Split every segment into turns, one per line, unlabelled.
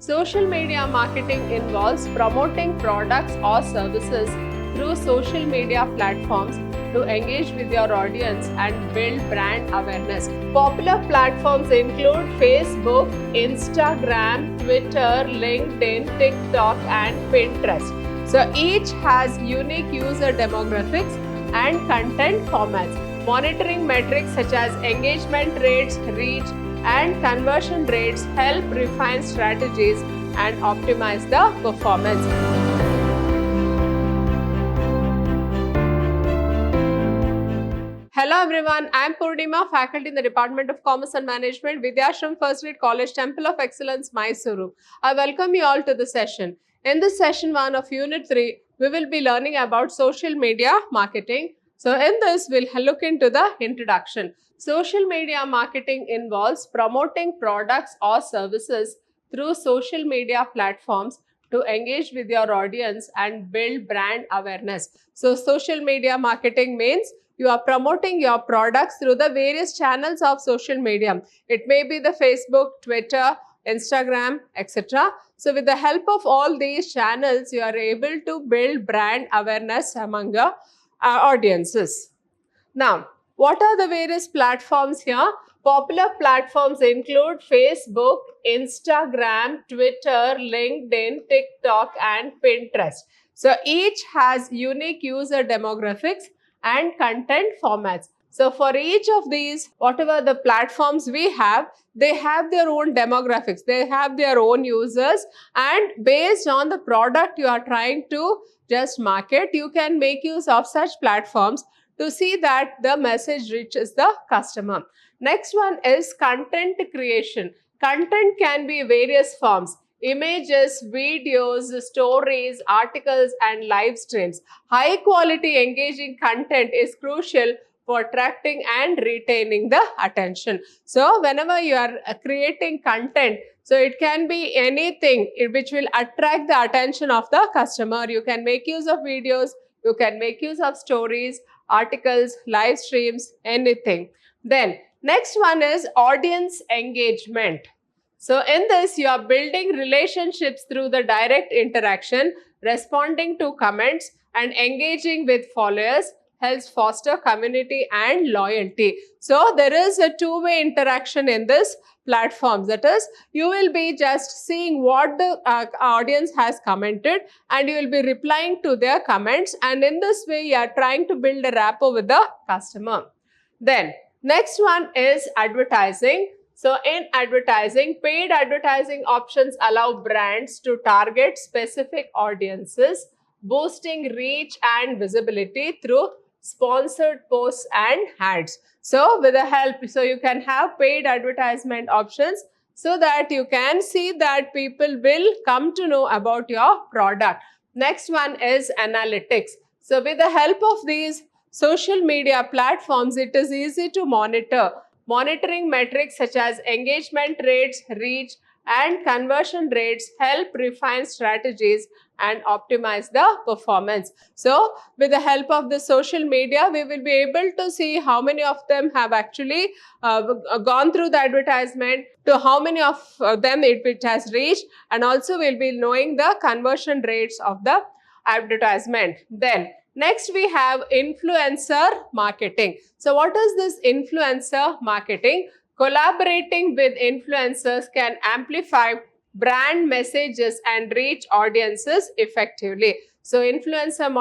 Social media marketing involves promoting products or services through social media platforms to engage with your audience and build brand awareness. Popular platforms include Facebook, Instagram, Twitter, LinkedIn, TikTok, and Pinterest. So each has unique user demographics and content formats. Monitoring metrics such as engagement rates, reach, and conversion rates help refine strategies and optimize the performance. Hello everyone, I am Purnima, faculty in the Department of Commerce and Management, Vidyashram First Grade College, Temple of Excellence, Mysuru. I welcome you all to the session. In this session 1 of Unit 3, we will be learning about social media marketing. So in this, we'll look into the introduction. Social media marketing involves promoting products or services through social media platforms to engage with your audience and build brand awareness. So social media marketing means you are promoting your products through the various channels of social media. It may be the Facebook, Twitter, Instagram, etc. So with the help of all these channels, you are able to build brand awareness among your audiences. Now, what are the various platforms here? Popular platforms include Facebook, Instagram, Twitter, LinkedIn, TikTok, and Pinterest. So each has unique user demographics and content formats. So for each of these, whatever the platforms we have, they have their own demographics, they have their own users, and based on the product you are trying to just market, you can make use of such platforms to see that the message reaches the customer. Next one is content creation. Content can be various forms: images, videos, stories, articles, and live streams. High quality engaging content is crucial for attracting and retaining the attention. So whenever you are creating content, so it can be anything which will attract the attention of the customer. You can make use of videos, you can make use of stories, articles, live streams, anything. Then next one is audience engagement. So in this, you are building relationships through the direct interaction, responding to comments, and engaging with followers helps foster community and loyalty. So there is a two-way interaction in this platform. That is, you will be just seeing what the audience has commented and you will be replying to their comments, and in this way you are trying to build a rapport with the customer. Then next one is advertising. So in advertising, paid advertising options allow brands to target specific audiences, boosting reach and visibility through sponsored posts and ads. So with the help, so you can have paid advertisement options so that you can see that people will come to know about your product. Next one is analytics. So with the help of these social media platforms, it is easy to monitor. Monitoring metrics such as engagement rates, reach, and conversion rates help refine strategies and optimize the performance. So with the help of the social media, we will be able to see how many of them have actually gone through the advertisement, to how many of them it has reached, and also we'll be knowing the conversion rates of the advertisement. Then next we have influencer marketing. So what is this influencer marketing? Collaborating with influencers can amplify brand messages and reach audiences effectively. So influencer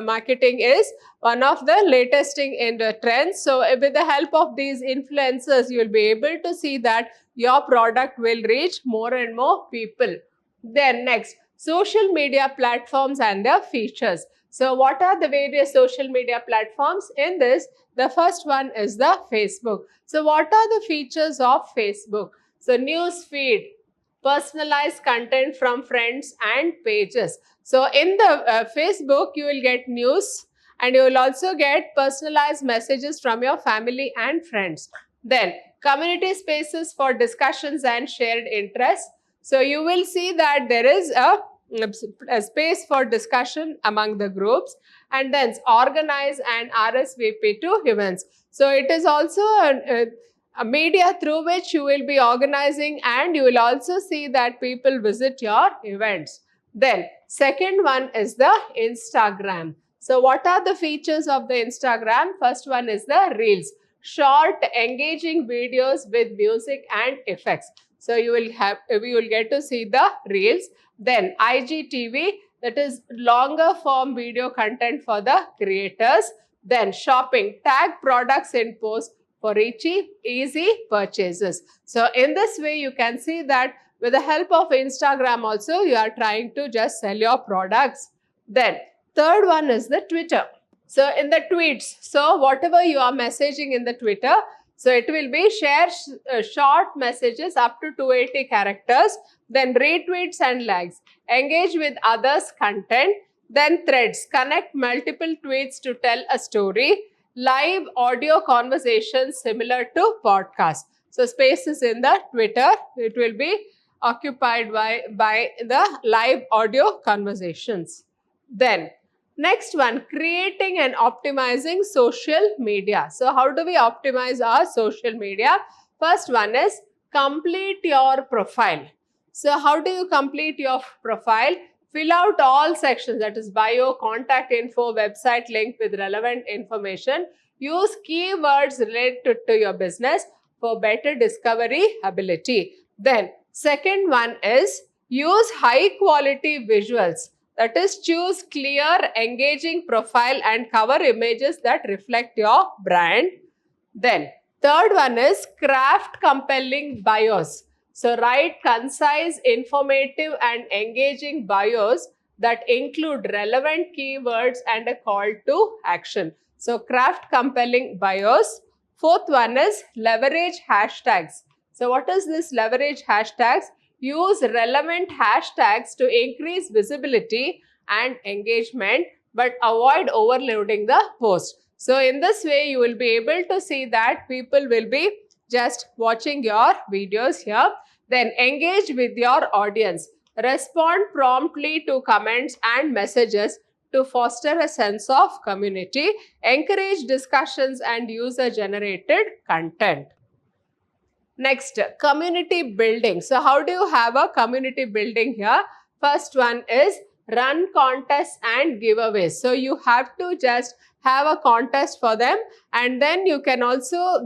marketing is one of the latest thing in the trends. So with the help of these influencers, you will be able to see that your product will reach more and more people. Then next, social media platforms and their features. So what are the various social media platforms? In this, the first one is the Facebook. So what are the features of Facebook? So news feed, personalized content from friends and pages. So in the Facebook, you will get news and you will also get personalized messages from your family and friends. Then community spaces for discussions and shared interests. So you will see that there is a space for discussion among the groups, and then organize and RSVP to events. So it is also a media through which you will be organizing, and you will also see that people visit your events. Then second one is the Instagram. So what are the features of the Instagram? First one is the Reels, short engaging videos with music and effects. So you will get to see the Reels. Then IGTV, that is longer form video content for the creators. Then shopping, tag products in post for easy purchases. So in this way, you can see that with the help of Instagram also, you are trying to just sell your products. Then third one is the Twitter. So in the tweets, so whatever you are messaging in the Twitter, so it will be share short messages up to 280 characters, then retweets and likes, engage with others' content, then threads, connect multiple tweets to tell a story, live audio conversations similar to podcasts. So spaces in the Twitter, it will be occupied by the live audio conversations. Then next one, creating and optimizing social media. So how do we optimize our social media? First one is complete your profile. So how do you complete your profile? Fill out all sections, that is bio, contact info, website link with relevant information. Use keywords related to your business for better discovery ability. Then second one is use high quality visuals. That is, choose clear, engaging profile and cover images that reflect your brand. Then third one is craft compelling bios. So write concise, informative and engaging bios that include relevant keywords and a call to action. So craft compelling bios. Fourth one is leverage hashtags. So what is this leverage hashtags? Use relevant hashtags to increase visibility and engagement, but avoid overloading the post. So in this way, you will be able to see that people will be just watching your videos here. Then engage with your audience. Respond promptly to comments and messages to foster a sense of community. Encourage discussions and user-generated content. Next, community building. So how do you have a community building here? First one is run contests and giveaways. So you have to just have a contest for them, and then you can also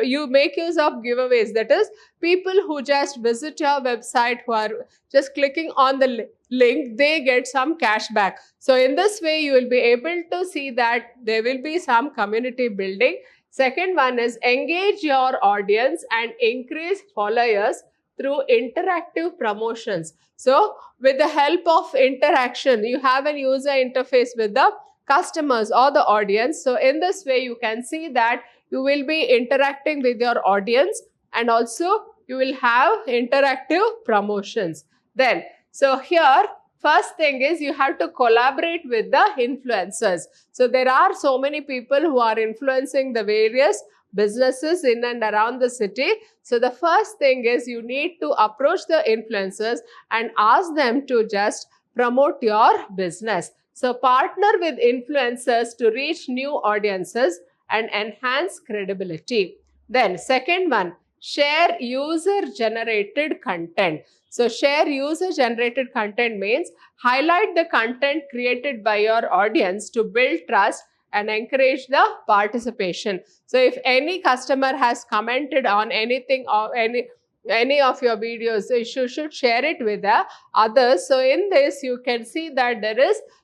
you make use of giveaways. That is, people who just visit your website, who are just clicking on the link, they get some cash back. So in this way, you will be able to see that there will be some community building. Second one is engage your audience and increase followers through interactive promotions. So with the help of interaction, you have a user interface with the customers or the audience. So in this way, you can see that you will be interacting with your audience, and also you will have interactive promotions. Then, so here, first thing is you have to collaborate with the influencers. So there are so many people who are influencing the various businesses in and around the city. So the first thing is you need to approach the influencers and ask them to just promote your business. So partner with influencers to reach new audiences and enhance credibility. Then second one, share user generated content. So share user generated content means highlight the content created by your audience to build trust and encourage the participation. So if any customer has commented on anything or any of your videos, you should share it with the others. So in this, you can see that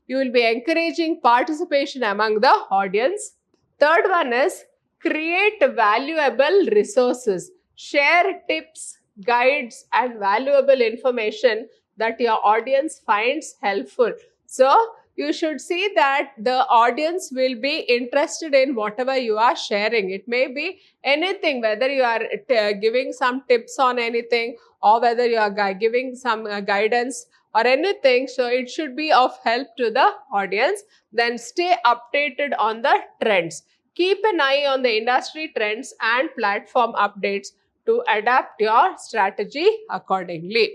you will be encouraging participation among the audience. Third one is create valuable resources. Share tips, guides and valuable information that your audience finds helpful. So you should see that the audience will be interested in whatever you are sharing. It may be anything, whether you are giving some tips on anything, or whether you are giving some guidance or anything. So it should be of help to the audience. Then stay updated on the trends. Keep an eye on the industry trends and platform updates to adapt your strategy accordingly.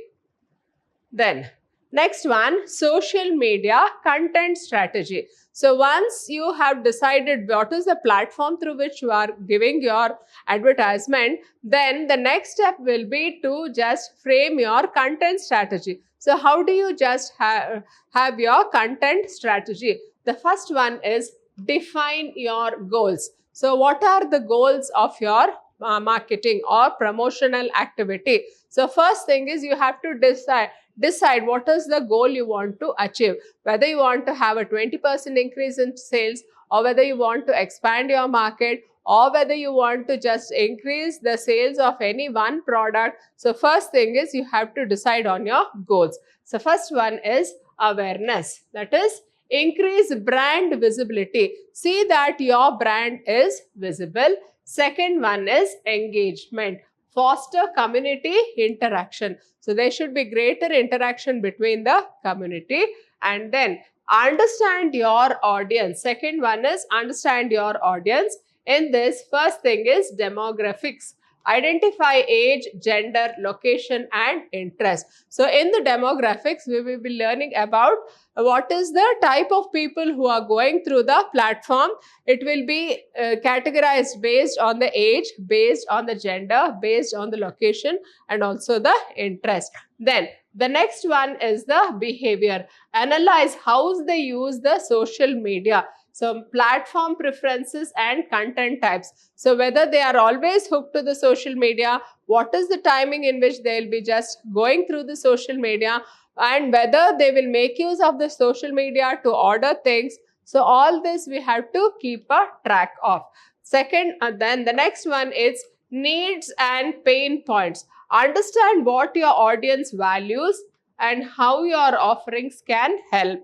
Then Next one, social media content strategy. So once you have decided what is the platform through which you are giving your advertisement, then the next step will be to just frame your content strategy. So how do you just have your content strategy? The first one is define your goals. So what are the goals of your marketing or promotional activity? So first thing is you have to decide what is the goal you want to achieve, whether you want to have a 20% increase in sales, or whether you want to expand your market, or whether you want to just increase the sales of any one product. So first thing is you have to decide on your goals. So first one is awareness, that is increase brand visibility. See that your brand is visible. Second one is engagement, foster community interaction. So there should be greater interaction between the community. And then understand your audience. Second one is understand your audience. In this, first thing is demographics. Identify age, gender, location, and interest. So in the demographics, we will be learning about what is the type of people who are going through the platform. It will be categorized based on the age, based on the gender, based on the location, and also the interest. Then the next one is the behavior. Analyze how they use the social media. So platform preferences and content types. So whether they are always hooked to the social media, what is the timing in which they will be just going through the social media, and whether they will make use of the social media to order things. So all this we have to keep a track of. Second, then the next one is needs and pain points. Understand what your audience values and how your offerings can help.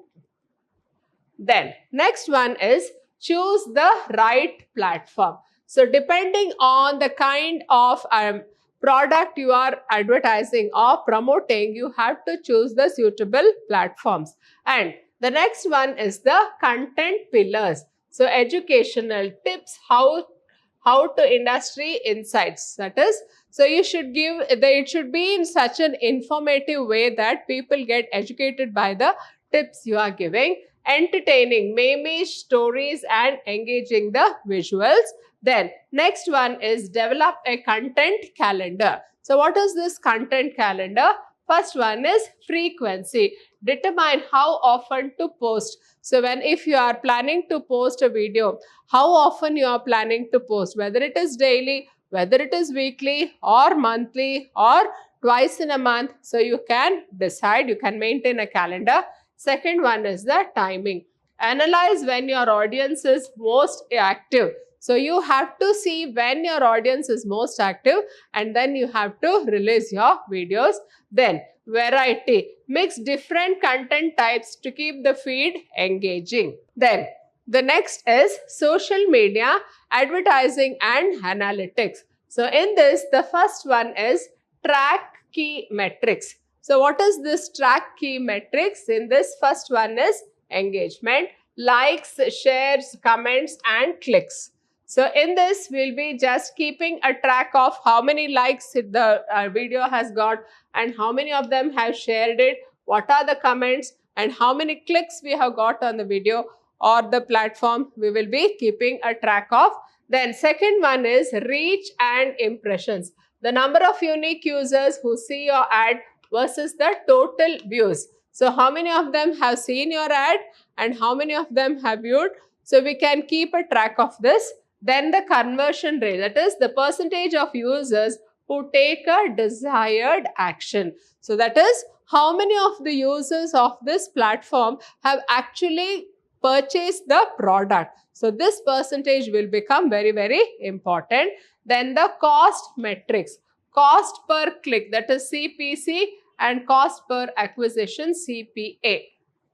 Then next one is choose the right platform. So depending on the kind of product you are advertising or promoting, you have to choose the suitable platforms. And the next one is the content pillars. So educational tips, how to industry insights, that is, so you should give, it should be in such an informative way that people get educated by the tips you are giving. Entertaining, memes, stories, and engaging the visuals. Then next one is develop a content calendar. So what is this content calendar? First one is frequency. Determine how often to post. So if you are planning to post a video, how often you are planning to post, whether it is daily, whether it is weekly or monthly or twice in a month. So you can decide, you can maintain a calendar. Second one is the timing. Analyze when your audience is most active. So you have to see when your audience is most active, and then you have to release your videos. Then variety. Mix different content types to keep the feed engaging. Then the next is social media, advertising, and analytics. So in this, the first one is track key metrics. So what is this track key metrics? In this, first one is engagement, likes, shares, comments, and clicks. So in this, we'll be just keeping a track of how many likes the video has got, and how many of them have shared it, what are the comments, and how many clicks we have got on the video or the platform. We will be keeping a track of. Then second one is reach and impressions. The number of unique users who see your ad versus the total views. So how many of them have seen your ad and how many of them have viewed? So we can keep a track of this. Then the conversion rate, that is the percentage of users who take a desired action. So that is how many of the users of this platform have actually purchased the product. So this percentage will become very, very important. Then the cost metrics. Cost per click, that is CPC, and cost per acquisition, CPA.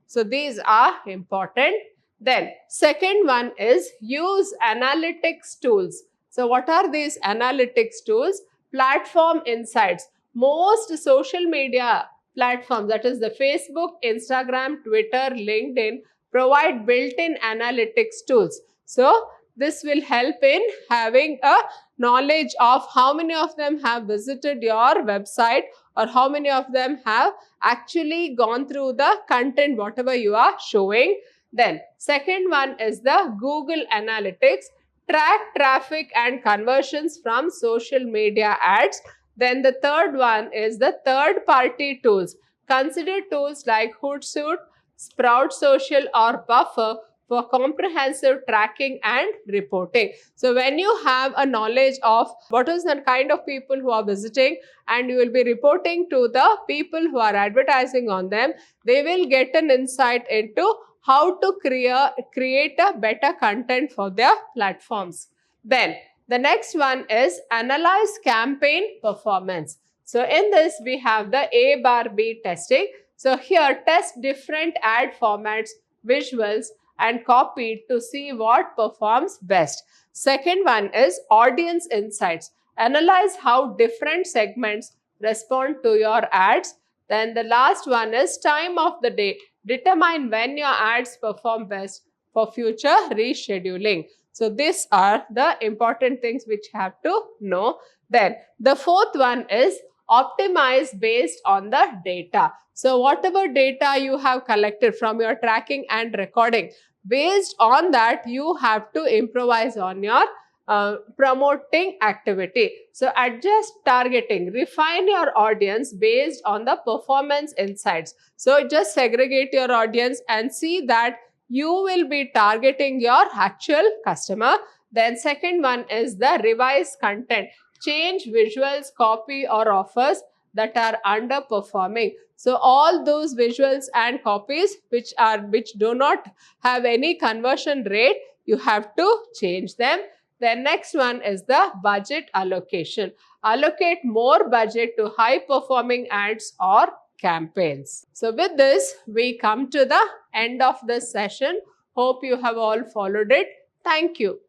So these are important. Then second one is use analytics tools. So what are these analytics tools? Platform insights. Most social media platforms, that is the Facebook, Instagram, Twitter, LinkedIn, provide built-in analytics tools. So this will help in having a knowledge of how many of them have visited your website or how many of them have actually gone through the content whatever you are showing. Then second one is the Google Analytics, track traffic and conversions from social media ads. Then the third one is the third party tools. Consider tools like Hootsuite, Sprout Social or Buffer for comprehensive tracking and reporting. So when you have a knowledge of what is the kind of people who are visiting and you will be reporting to the people who are advertising on them, they will get an insight into how to create a better content for their platforms. Then the next one is analyze campaign performance. So in this we have the A/B testing. So here test different ad formats, visuals and copy to see what performs best. Second one is audience insights. Analyze how different segments respond to your ads. Then the last one is time of the day. Determine when your ads perform best for future rescheduling. So these are the important things which you have to know. Then the fourth one is optimize based on the data. So whatever data you have collected from your tracking and recording, based on that you have to improvise on your promoting activity. So adjust targeting, refine your audience based on the performance insights. So just segregate your audience and see that you will be targeting your actual customer. Then second one is the revise content. Change visuals, copy or offers that are underperforming. So all those visuals and copies which do not have any conversion rate, you have to change them. Then next one is the budget allocation. Allocate more budget to high performing ads or campaigns. So with this, we come to the end of this session. Hope you have all followed it. Thank you.